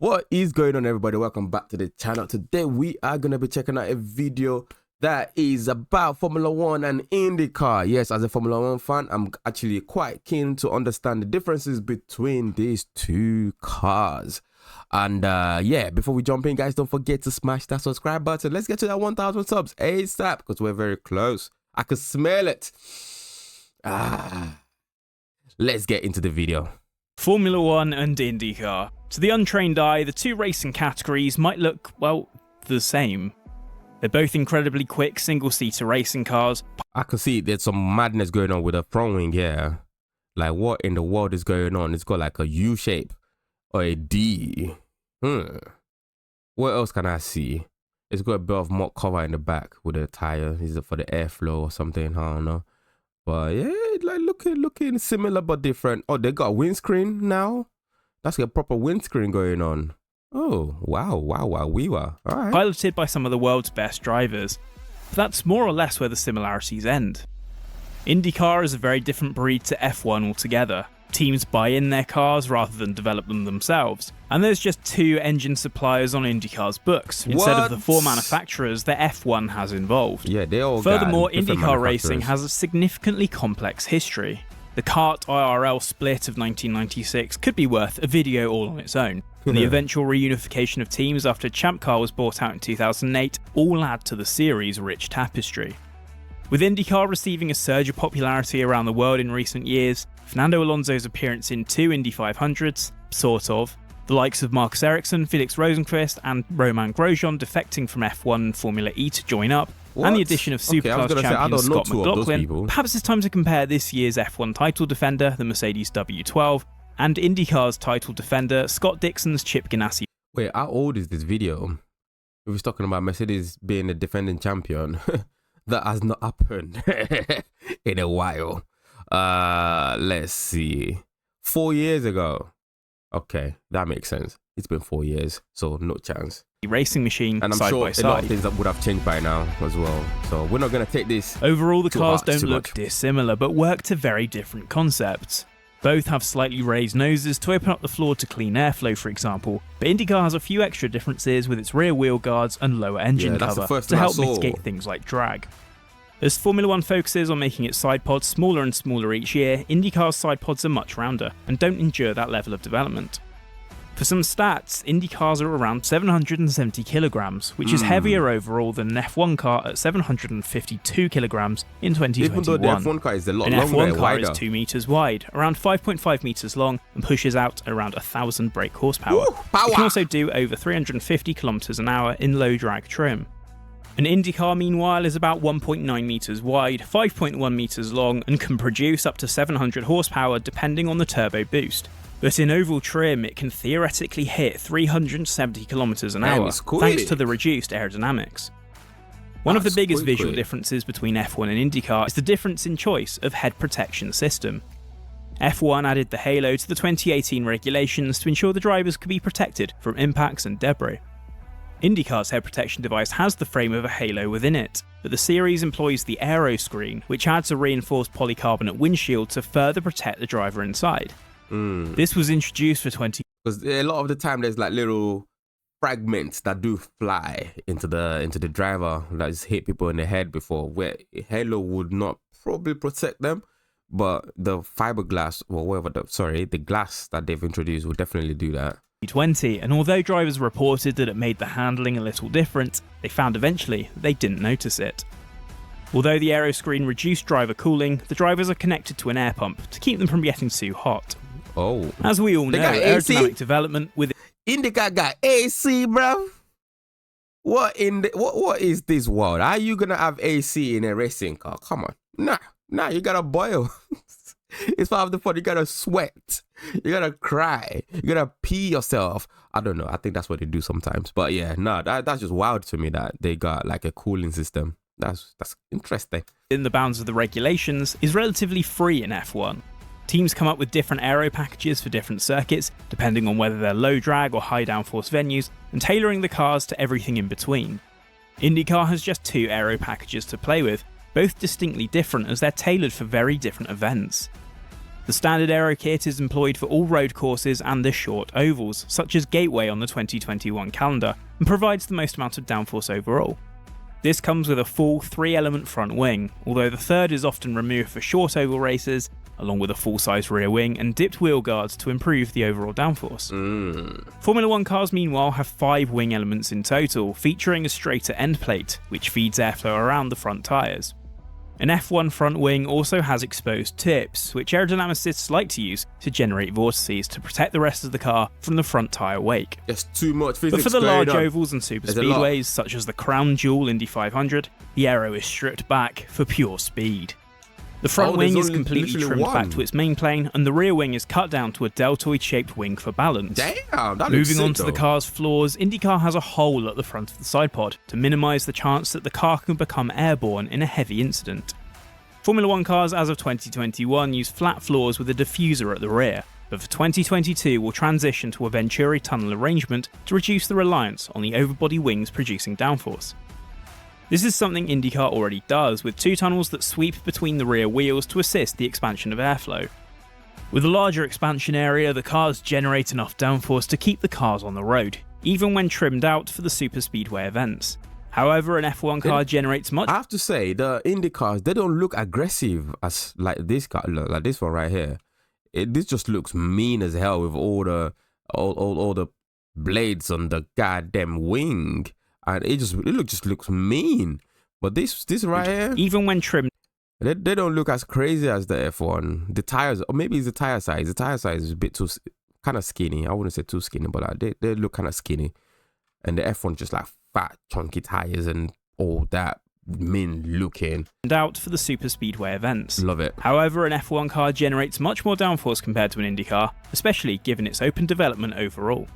What is going on, everybody? Welcome back to the channel. Today we are going to be checking out a video that is about Formula 1 and IndyCar. Yes, as a Formula 1 fan, I'm actually quite keen to understand the differences between these two cars. And yeah, before we jump in, guys, don't forget to smash that subscribe button. Let's get to that 1,000 subs ASAP because we're very close. I can smell it. Let's get into the video. Formula 1 and IndyCar. To the untrained eye, the two racing categories might look, well, the same. They're both incredibly quick single-seater racing cars. I can see there's some madness going on with the front wing here. Like, what in the world is going on? It's got like a U shape or a D. What else can I see? It's got a bit of mock cover in the back with a tire. Is it for the airflow or something? I don't know. But yeah, like looking similar but different. Oh, they got a windscreen now. That's a proper windscreen going on. Oh, wow, we were. All right. Piloted by some of the world's best drivers. But that's more or less where the similarities end. IndyCar is a very different breed to F1 altogether. Teams buy in their cars rather than develop them themselves. And there's just two engine suppliers on IndyCar's books, instead of the four manufacturers that F1 has involved. Yeah, they all Furthermore, IndyCar racing has a significantly complex history. The CART IRL split of 1996 could be worth a video all on its own. And the eventual reunification of teams after Champ Car was bought out in 2008 all add to the series' rich tapestry. With IndyCar receiving a surge of popularity around the world in recent years, Fernando Alonso's appearance in two Indy 500s, sort of, the likes of Marcus Ericsson, Felix Rosenqvist and Romain Grosjean defecting from F1 and Formula E to join up, and the addition of Supercars champion Scott McLaughlin, perhaps it's time to compare this year's F1 title defender, the Mercedes W12, and IndyCar's title defender, Scott Dixon's Chip Ganassi. Wait, how old is this video? We was talking about Mercedes being the defending champion. That has not happened in a while. Let's see. 4 years ago. Okay, that makes sense. It's been 4 years, so no chance. Racing machine, and I'm side sure by a side. lot of things that would have changed by now as well. So we're not going to take this. Overall, the cars don't look dissimilar, but work to very different concepts. Both have slightly raised noses to open up the floor to clean airflow, for example, but IndyCar has a few extra differences with its rear wheel guards and lower engine cover to help mitigate things like drag. As Formula 1 focuses on making its side pods smaller and smaller each year, IndyCar's side pods are much rounder and don't endure that level of development. For some stats, IndyCars are around 770 kilograms, which is heavier overall than an F1 car at 752 kilograms in 2021. Even though the F1 car is a lot longer, an F1 car wider. is 2 meters wide, around 5.5 meters long, and pushes out around 1,000 brake horsepower. It can also do over 350 kilometers an hour in low drag trim. An IndyCar, meanwhile, is about 1.9 meters wide, 5.1 meters long, and can produce up to 700 horsepower depending on the turbo boost. But in oval trim, it can theoretically hit 370 kilometers an hour, thanks to the reduced aerodynamics. One of the biggest visual differences between F1 and IndyCar is the difference in choice of head protection system. F1 added the halo to the 2018 regulations to ensure the drivers could be protected from impacts and debris. IndyCar's head protection device has the frame of a halo within it, but the series employs the aero screen, which adds a reinforced polycarbonate windshield to further protect the driver inside. This was introduced for because a lot of the time there's like little fragments that do fly into the driver that just hit people in the head before, where halo would not probably protect them, but the fiberglass or whatever the glass that they've introduced will definitely do that. 2020, and although drivers reported that it made the handling a little different, they found eventually they didn't notice it. Although the aero screen reduced driver cooling, the drivers are connected to an air pump to keep them from getting too hot. Oh, as we all know, aerodynamic development with IndyCar got AC, bro. What is this world? Are you gonna have AC in a racing car? Come on, nah, you gotta boil. It's part of the fun. You gotta sweat, you gotta cry, you gotta pee yourself. I don't know. I think that's what they do sometimes. But yeah, that's just wild to me that they got like a cooling system. That's interesting. In the bounds of the regulations, is relatively free in F1. Teams come up with different aero packages for different circuits, depending on whether they're low drag or high downforce venues, and tailoring the cars to everything in between. IndyCar has just two aero packages to play with, both distinctly different as they're tailored for very different events. The standard aero kit is employed for all road courses and the short ovals, such as Gateway on the 2021 calendar, and provides the most amount of downforce overall. This comes with a full 3-element front wing, although the third is often removed for short oval races, along with a full-size rear wing and dipped wheel guards to improve the overall downforce. Formula 1 cars meanwhile have 5 wing elements in total, featuring a straighter end plate, which feeds airflow around the front tyres. An F1 front wing also has exposed tips, which aerodynamicists like to use to generate vortices to protect the rest of the car from the front tyre wake. There's too much physics. But for the large ovals and super speedways, such as the crown jewel Indy 500, the aero is stripped back for pure speed. The front wing is completely trimmed back to its main plane, and the rear wing is cut down to a deltoid-shaped wing for balance. Damn, that Moving on to the car's flaws, IndyCar has a hole at the front of the side pod to minimise the chance that the car can become airborne in a heavy incident. Formula 1 cars as of 2021 use flat floors with a diffuser at the rear, but for 2022 will transition to a Venturi tunnel arrangement to reduce the reliance on the overbody wings producing downforce. This is something IndyCar already does, with 2 tunnels that sweep between the rear wheels to assist the expansion of airflow. With a larger expansion area, the cars generate enough downforce to keep the cars on the road, even when trimmed out for the super speedway events. However, an F1 car generates much. I have to say, the IndyCars, they don't look aggressive as like this car, like this one right here. This just looks mean as hell with all the blades on the goddamn wing. And it just looks mean. But this right here, even when trimmed, they don't look as crazy as the F1. The tires, or maybe it's the tire size. The tire size is a bit too kind of skinny. I wouldn't say too skinny, but they look kind of skinny. And the F1 just like fat, chunky tires and all that mean looking. And out for the super speedway events. Love it. However, an F1 car generates much more downforce compared to an Indy car, especially given its open development overall.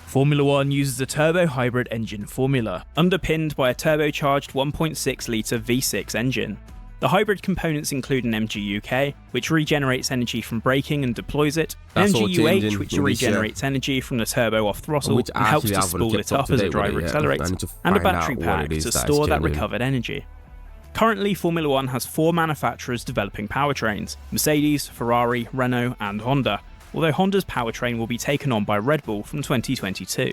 Formula 1 uses a turbo hybrid engine formula, underpinned by a turbocharged 1.6-litre V6 engine. The hybrid components include an MGU-K, which regenerates energy from braking and deploys it, an MGU-H, which regenerates energy from the turbo off throttle and helps to spool it up as a driver accelerates, and a battery pack to store that recovered energy. Currently, Formula 1 has 4 manufacturers developing powertrains: Mercedes, Ferrari, Renault and Honda, although Honda's powertrain will be taken on by Red Bull from 2022.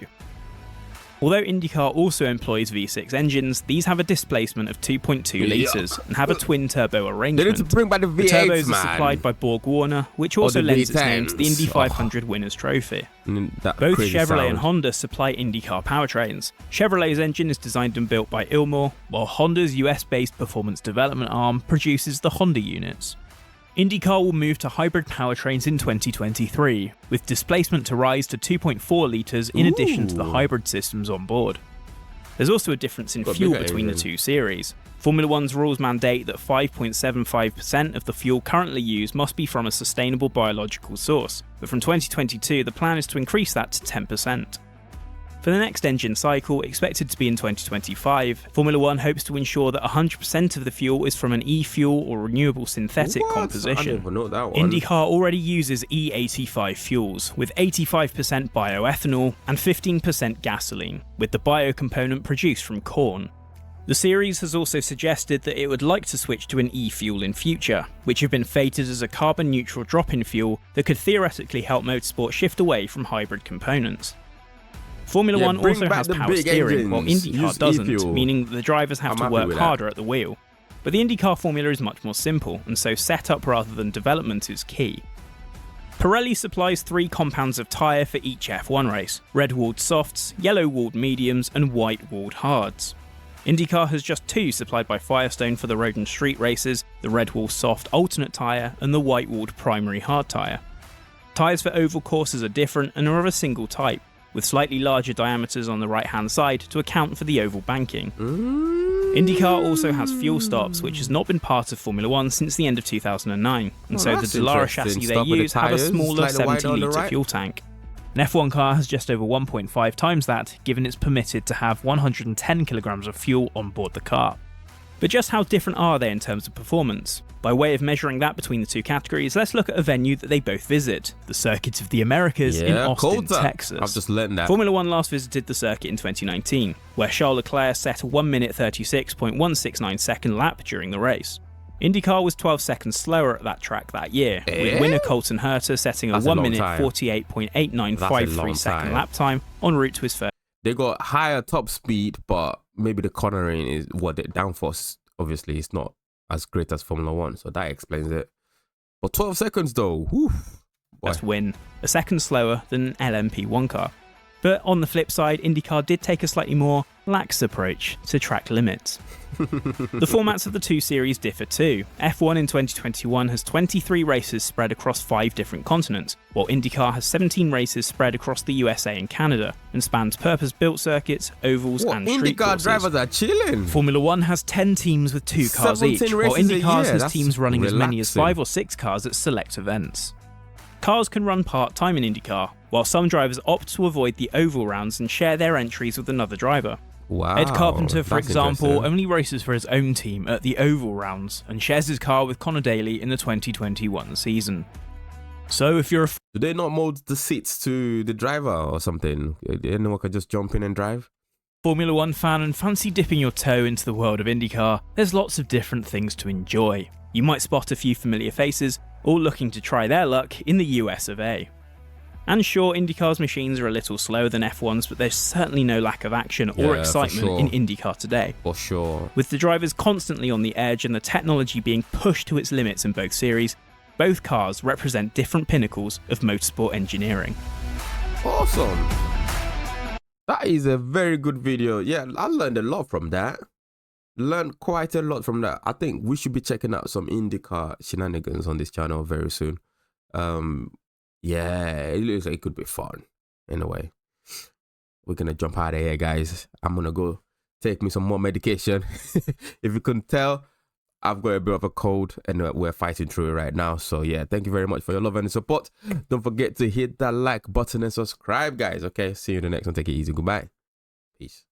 Although IndyCar also employs V6 engines, these have a displacement of 2.2 litres and have a twin-turbo arrangement. They need to bring back the V8s, the turbos are supplied by Borg Warner, which also lends its name to the Indy 500 Winners' Trophy. Both Chevrolet and Honda supply IndyCar powertrains. Chevrolet's engine is designed and built by Ilmor, while Honda's US-based performance development arm produces the Honda units. IndyCar will move to hybrid powertrains in 2023, with displacement to rise to 2.4 litres in addition to the hybrid systems on board. There's also a difference in fuel between the two series. Formula 1's rules mandate that 5.75% of the fuel currently used must be from a sustainable biological source, but from 2022 the plan is to increase that to 10%. For the next engine cycle, expected to be in 2025, Formula 1 hopes to ensure that 100% of the fuel is from an e-fuel or renewable synthetic composition. I didn't even know that one. IndyCar already uses E85 fuels, with 85% bioethanol and 15% gasoline, with the bio component produced from corn. The series has also suggested that it would like to switch to an e-fuel in future, which have been fated as a carbon-neutral drop-in fuel that could theoretically help motorsport shift away from hybrid components. Formula 1 also has power steering, while IndyCar doesn't, meaning that the drivers have to work harder at the wheel. But the IndyCar formula is much more simple, and so setup rather than development is key. Pirelli supplies 3 compounds of tyre for each F1 race: red-walled softs, yellow-walled mediums, and white-walled hards. IndyCar has just 2 supplied by Firestone for the road and street races: the red-wall soft alternate tyre and the white-walled primary hard tyre. Tyres for oval courses are different and are of a single type, with slightly larger diameters on the right-hand side to account for the oval banking. IndyCar also has fuel stops, which has not been part of Formula 1 since the end of 2009, and so the Dallara chassis they use have a smaller 70-litre fuel tank. An F1 car has just over 1.5 times that, given it's permitted to have 110 kilograms of fuel on board the car. But just how different are they in terms of performance? By way of measuring that between the two categories, let's look at a venue that they both visit, the Circuit of the Americas in Austin, COTA. Texas. I've just learned that. Formula 1 last visited the circuit in 2019, where Charles Leclerc set a 1 minute 36.169 second lap during the race. IndyCar was 12 seconds slower at that track that year, with winner Colton Herta setting a 1 minute 48.8953 second lap time en route to his first. They got higher top speed, but maybe the cornering is what the downforce obviously is not as great as Formula 1, so that explains it. But 12 seconds though, whew, first win, a second slower than an LMP1 car. But on the flip side, IndyCar did take a slightly more lax approach to track limits. The formats of the two series differ too. F1 in 2021 has 23 races spread across 5 different continents, while IndyCar has 17 races spread across the USA and Canada, and spans purpose-built circuits, ovals and street IndyCar courses. drivers are chilling. Formula 1 has 10 teams with 2 cars each, while IndyCar has teams running as many as 5 or 6 cars at select events. Cars can run part-time in IndyCar, while some drivers opt to avoid the oval rounds and share their entries with another driver. Wow, Ed Carpenter, for example, only races for his own team at the oval rounds and shares his car with Connor Daly in the 2021 season. So if you're do they not mold the seats to the driver or something? Anyone can just jump in and drive? Formula 1 fan and fancy dipping your toe into the world of IndyCar, there's lots of different things to enjoy. You might spot a few familiar faces, all looking to try their luck in the US of A. And sure, IndyCar's machines are a little slower than F1's, but there's certainly no lack of action or excitement in IndyCar today. For sure. With the drivers constantly on the edge and the technology being pushed to its limits in both series, both cars represent different pinnacles of motorsport engineering. Awesome. That is a very good video. Yeah, I learned a lot from that. Learned quite a lot from that. I think we should be checking out some IndyCar shenanigans on this channel very soon. Yeah, it looks like it could be fun in a way. We're gonna jump out of here, guys. I'm gonna go take me some more medication. If you couldn't tell, I've got a bit of a cold and we're fighting through it right now. So yeah, thank you very much for your love and support. Don't forget to hit that like button and subscribe, guys. Okay, see you in the next one. Take it easy. Goodbye. Peace.